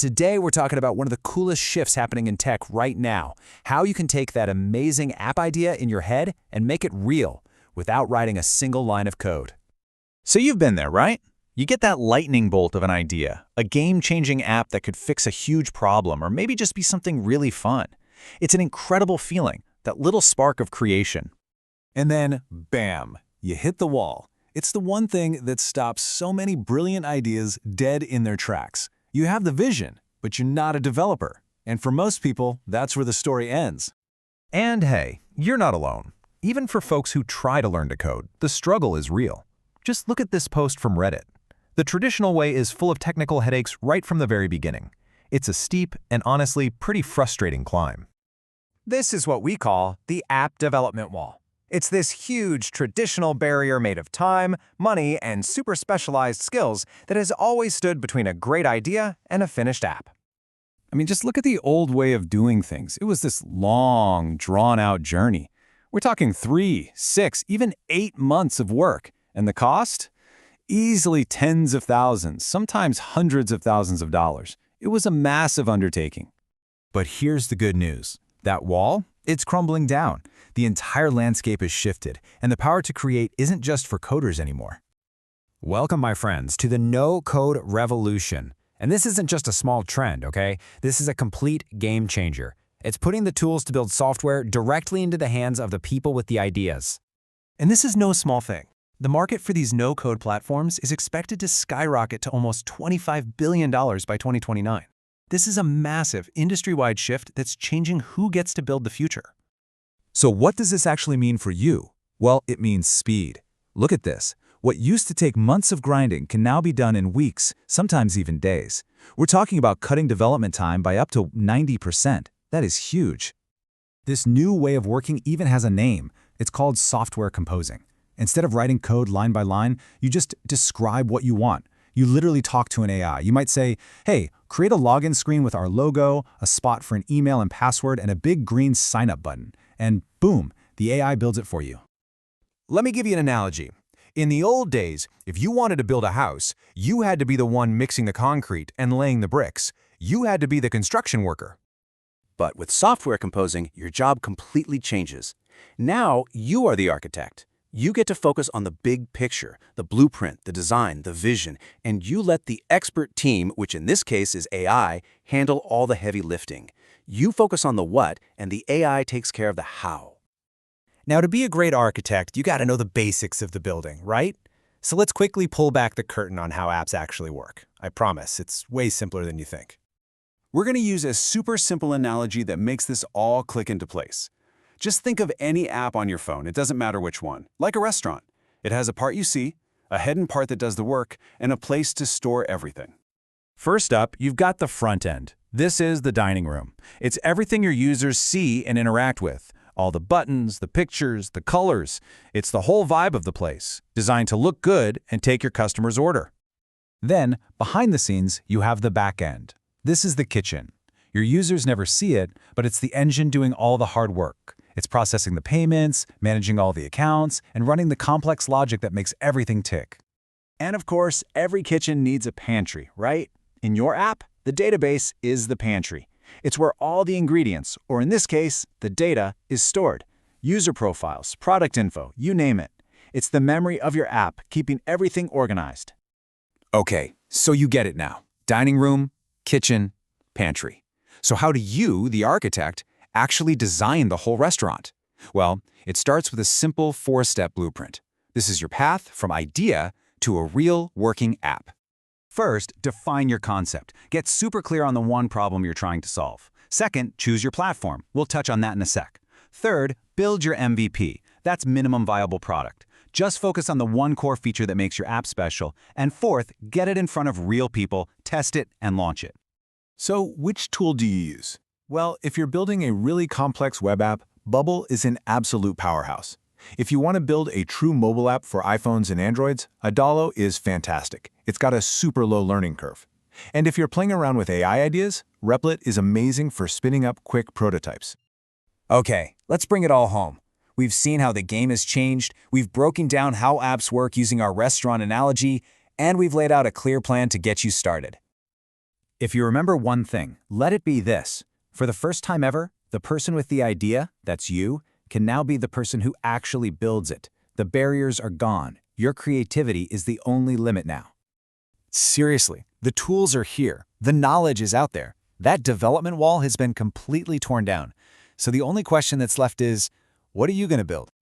Today, we're talking about one of the coolest shifts happening in tech right now, how you can take that amazing app idea in your head and make it real without writing a single line of code. So you've been there, right? You get that lightning bolt of an idea, a game-changing app that could fix a huge problem or maybe just be something really fun. It's an incredible feeling, that little spark of creation. And then, bam, you hit the wall. It's the one thing that stops so many brilliant ideas dead in their tracks. You have the vision, but you're not a developer. And for most people, that's where the story ends. And hey, you're not alone. Even for folks who try to learn to code, the struggle is real. Just look at this post from Reddit. The traditional way is full of technical headaches right from the very beginning. It's a steep and honestly pretty frustrating climb. This is what we call the app development wall. It's this huge traditional barrier made of time, money, and super specialized skills that has always stood between a great idea and a finished app. I mean, just look at the old way of doing things. It was this long, drawn-out journey. We're talking 3, 6, even 8 months of work. And the cost? Easily tens of thousands, sometimes hundreds of thousands of dollars. It was a massive undertaking. But here's the good news. That wall, it's crumbling down. The entire landscape has shifted, and the power to create isn't just for coders anymore. Welcome, my friends, to the no-code revolution. And this isn't just a small trend, okay? This is a complete game changer. It's putting the tools to build software directly into the hands of the people with the ideas. And this is no small thing. The market for these no-code platforms is expected to skyrocket to almost $25 billion by 2029. This is a massive industry-wide shift that's changing who gets to build the future. So what does this actually mean for you? Well, it means speed. Look at this. What used to take months of grinding can now be done in weeks, sometimes even days. We're talking about cutting development time by up to 90%. That is huge. This new way of working even has a name. It's called software composing. Instead of writing code line by line, you just describe what you want. You literally talk to an AI. You might say, hey, create a login screen with our logo, a spot for an email and password, and a big green sign-up button. And boom, the AI builds it for you. Let me give you an analogy. In the old days, if you wanted to build a house, you had to be the one mixing the concrete and laying the bricks. You had to be the construction worker. But with software composing, your job completely changes. Now, you are the architect. You get to focus on the big picture, the blueprint, the design, the vision, and you let the expert team, which in this case is AI, handle all the heavy lifting. You focus on the what, and the AI takes care of the how. Now, to be a great architect, you got to know the basics of the building, right? So let's quickly pull back the curtain on how apps actually work. I promise, it's way simpler than you think. We're going to use a super simple analogy that makes this all click into place. Just think of any app on your phone, it doesn't matter which one, like a restaurant. It has a part you see, a hidden part that does the work, and a place to store everything. First up, you've got the front end. This is the dining room. It's everything your users see and interact with. All the buttons, the pictures, the colors. It's the whole vibe of the place, designed to look good and take your customer's order. Then, behind the scenes, you have the back end. This is the kitchen. Your users never see it, but it's the engine doing all the hard work. It's processing the payments, managing all the accounts, and running the complex logic that makes everything tick. And of course, every kitchen needs a pantry, right? In your app, the database is the pantry. It's where all the ingredients, or in this case, the data, is stored. User profiles, product info, you name it. It's the memory of your app, keeping everything organized. Okay, so you get it now. Dining room, kitchen, pantry. So how do you, the architect, actually design the whole restaurant? Well, it starts with a simple 4-step blueprint. This is your path from idea to a real working app. First, define your concept. Get super clear on the one problem you're trying to solve. Second, choose your platform. We'll touch on that in a sec. Third, build your MVP. That's minimum viable product. Just focus on the one core feature that makes your app special. And fourth, get it in front of real people, test it, and launch it. So, which tool do you use? Well, if you're building a really complex web app, Bubble is an absolute powerhouse. If you want to build a true mobile app for iPhones and Androids, Adalo is fantastic. It's got a super low learning curve. And if you're playing around with AI ideas, Replit is amazing for spinning up quick prototypes. Okay, let's bring it all home. We've seen how the game has changed, we've broken down how apps work using our restaurant analogy, and we've laid out a clear plan to get you started. If you remember one thing, let it be this. For the first time ever, the person with the idea, that's you, can now be the person who actually builds it. The barriers are gone. Your creativity is the only limit now. Seriously, the tools are here. The knowledge is out there. That development wall has been completely torn down. So the only question that's left is, what are you going to build?